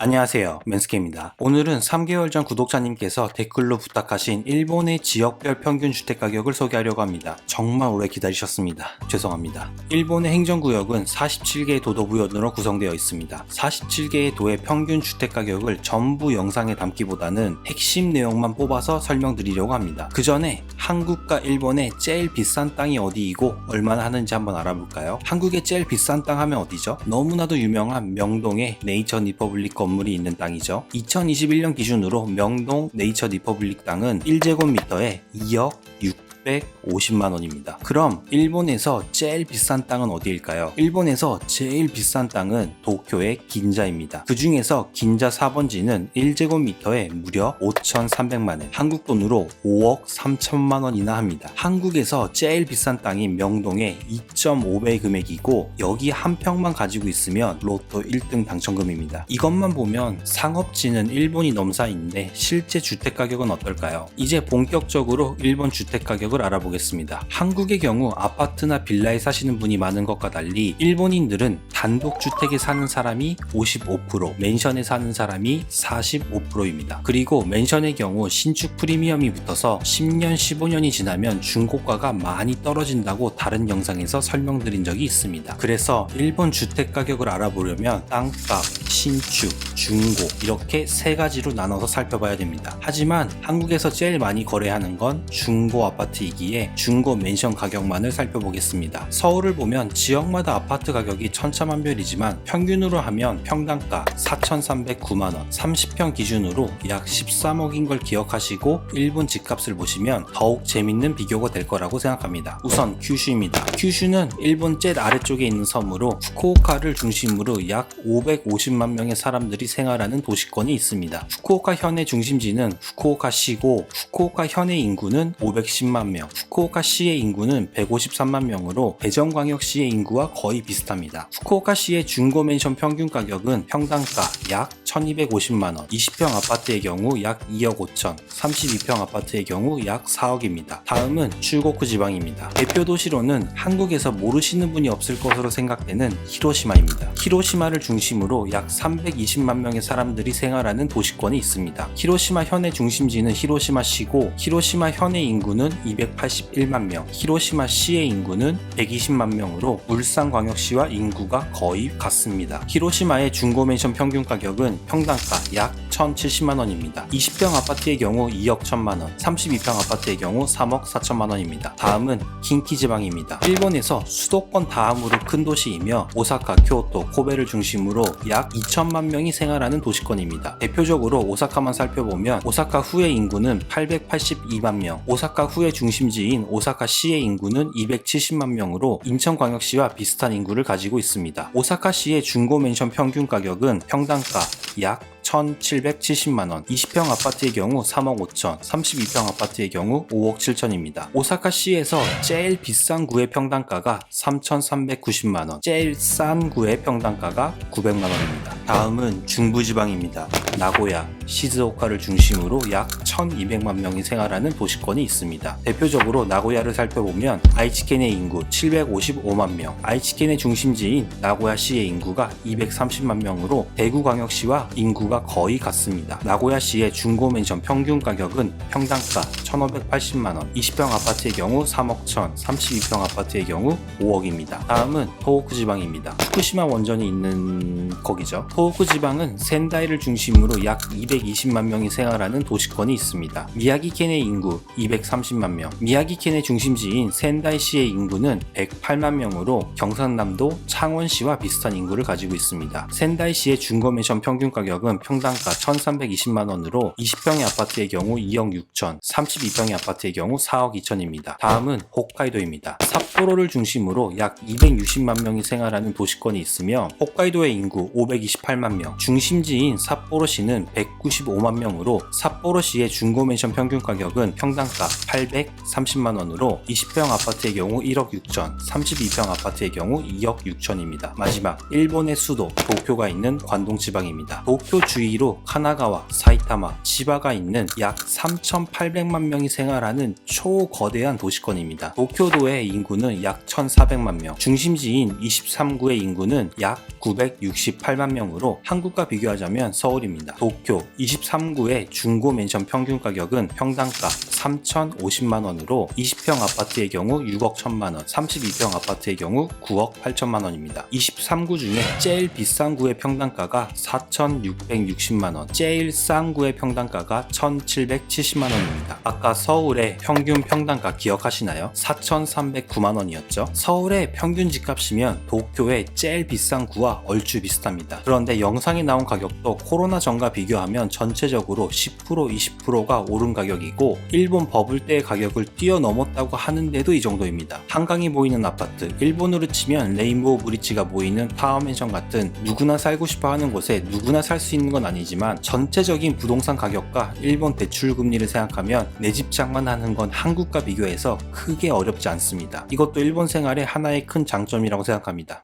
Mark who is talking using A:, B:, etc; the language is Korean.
A: 안녕하세요, 맨스케입니다. 오늘은 3개월 전 구독자님께서 댓글로 부탁하신 일본의 지역별 평균 주택가격을 소개하려고 합니다. 정말 오래 기다리셨습니다. 죄송합니다. 일본의 행정구역은 47개의 도도부현으로 구성되어 있습니다. 47개의 도의 평균 주택가격을 전부 영상에 담기보다는 핵심 내용만 뽑아서 설명드리려고 합니다. 그 전에 한국과 일본의 제일 비싼 땅이 어디이고 얼마나 하는지 한번 알아볼까요? 한국의 제일 비싼 땅 하면 어디죠? 너무나도 유명한 명동의 네이처 리퍼블릭 건물이 있는 땅이죠. 2021년 기준으로 명동 네이처 리퍼블릭 땅은 1제곱미터에 2억 650만 원입니다. 그럼 일본에서 제일 비싼 땅은 어디일까요? 일본에서 제일 비싼 땅은 도쿄의 긴자입니다. 그 중에서 긴자 4번지는 1제곱미터에 무려 5,300만 원, 한국 돈으로 5억 3천만 원이나 합니다. 한국에서 제일 비싼 땅인 명동의 2.5배 금액이고 여기 한 평만 가지고 있으면 로또 1등 당첨금입니다. 이것만 보면 상업지는 일본이 넘사인데 실제 주택가격은 어떨까요? 이제 본격적으로 일본 주택가격을 알아보겠습니다. 한국의 경우 아파트나 빌라에 사시는 분이 많은 것과 달리 일본인들은 단독주택에 사는 사람이 55%, 맨션에 사는 사람이 45%입니다. 그리고 맨션의 경우 신축 프리미엄이 붙어서 10년, 15년이 지나면 중고가가 많이 떨어진다고 다른 영상에서 설명드린 적이 있습니다. 그래서 일본 주택가격을 알아보려면 땅값, 신축, 중고 이렇게 세 가지로 나눠서 살펴봐야 됩니다. 하지만 한국에서 제일 많이 거래하는 건 중고 아파트이기에 중고 맨션 가격만을 살펴보겠습니다. 서울을 보면 지역마다 아파트 가격이 천차만별이지만 평균으로 하면 평당가 4,309만원, 30평 기준으로 약 13억인 걸 기억하시고 일본 집값을 보시면 더욱 재밌는 비교가 될 거라고 생각합니다. 우선 큐슈입니다. 큐슈는 일본 제일 아래쪽에 있는 섬으로 후쿠오카를 중심으로 약 550만 명의 사람들이 생활하는 도시권이 있습니다. 후쿠오카 현의 중심지는 후쿠오카시고 후쿠오카 현의 인구는 510만 명, 후쿠오카시의 인구는 153만 명으로 대전광역시의 인구와 거의 비슷합니다. 후쿠오카시의 중고 맨션 평균 가격은 평당가 약 1250만원, 20평 아파트의 경우 약 2억 5천, 32평 아파트의 경우 약 4억입니다. 다음은 슈고쿠 지방입니다. 대표 도시로는 한국에서 모르시는 분이 없을 것으로 생각되는 히로시마입니다. 히로시마를 중심으로 약 320만 명의 사람들이 생활하는 도시권이 있습니다. 히로시마 현의 중심지는 히로시마시고 히로시마 현의 인구는 281만 명, 히로시마시의 인구는 120만 명으로 울산광역시와 인구가 거의 같습니다. 히로시마의 중고 맨션 평균 가격은 평당가 약 1,070만원입니다. 20평 아파트의 경우 2억 1천만원, 32평 아파트의 경우 3억 4천만원입니다. 다음은 긴키 지방입니다. 일본에서 수도권 다음으로 큰 도시이며 오사카, 교토, 코베를 중심으로 약 2천만 명이 생활하는 도시권입니다. 대표적으로 오사카만 살펴보면 오사카 후의 인구는 882만 명, 오사카 후의 중심지인 오사카시의 인구는 270만 명으로 인천광역시와 비슷한 인구를 가지고 있습니다. 오사카시의 중고 맨션 평균 가격은 평당가 약 1,770만원, 20평 아파트의 경우 3억 5천, 32평 아파트의 경우 5억 7천입니다. 오사카시에서 제일 비싼 구의 평당가가 3,390만원, 제일 싼 구의 평당가가 900만원입니다. 다음은 중부지방입니다. 나고야, 시즈오카를 중심으로 약 1,200만 명이 생활하는 도시권이 있습니다. 대표적으로 나고야를 살펴보면 아이치켄의 인구 755만 명, 아이치켄의 중심지인 나고야시의 인구가 230만 명으로 대구광역시와 인구가 거의 같습니다. 나고야시의 중고 맨션 평균 가격은 평당가 1,580만원, 20평 아파트의 경우 3억 천, 32평 아파트의 경우 5억입니다. 다음은 토호쿠 지방입니다. 후쿠시마 원전이 있는 거기죠. 토호쿠 지방은 센다이를 중심으로 약 220만 명이 생활하는 도시권이 있습니다. 미야기켄의 인구 230만 명, 미야기켄의 중심지인 센다이시의 인구는 108만 명으로 경상남도 창원시와 비슷한 인구를 가지고 있습니다. 센다이시의 중고 맨션 평균 가격은 평당가 1,320만원으로 20평의 아파트의 경우 2억 6천, 32평의 아파트의 경우 4억 2천입니다. 다음은 홋카이도입니다. 삿포로를 중심으로 약 260만 명이 생활하는 도시권이 있으며 홋카이도의 인구 528만 명, 중심지인 삿포로시 도시는 195만 명으로 삿포로시의 중고맨션 평균 가격은 평당가 830만원으로 20평 아파트의 경우 1억 6천, 32평 아파트의 경우 2억 6천입니다. 마지막 일본의 수도 도쿄가 있는 관동 지방입니다. 도쿄 주위로 카나가와 사이타마, 치바가 있는 약 3,800만 명이 생활하는 초거대한 도시권입니다. 도쿄도의 인구는 약 1,400만 명, 중심지인 23구의 인구는 약 968만 명으로 한국과 비교하자면 서울입니다. 도쿄 23구의 중고 맨션 평균 가격은 평당가 3,050만원으로 20평 아파트의 경우 6억 1천만원, 32평 아파트의 경우 9억 8천만원입니다. 23구 중에 제일 비싼 구의 평당가가 4,660만원, 제일 싼 구의 평당가가 1,770만원입니다. 아까 서울의 평균 평당가 기억하시나요? 4,309만원이었죠. 서울의 평균 집값이면 도쿄의 제일 비싼 구와 얼추 비슷합니다. 그런데 영상에 나온 가격도 코로나 전과 비교하면 전체적으로 10% 20%가 오른 가격이고 일본 버블 때의 가격을 뛰어넘었다고 하는데도 이 정도입니다. 한강이 보이는 아파트, 일본으로 치면 레인보우 브릿지가 보이는 타워맨션 같은 누구나 살고 싶어 하는 곳에 누구나 살 수 있는 건 아니지만 전체적인 부동산 가격과 일본 대출 금리를 생각하면 내 집 장만하는 건 한국과 비교해서 크게 어렵지 않습니다. 이것도 일본 생활의 하나의 큰 장점이라고 생각합니다.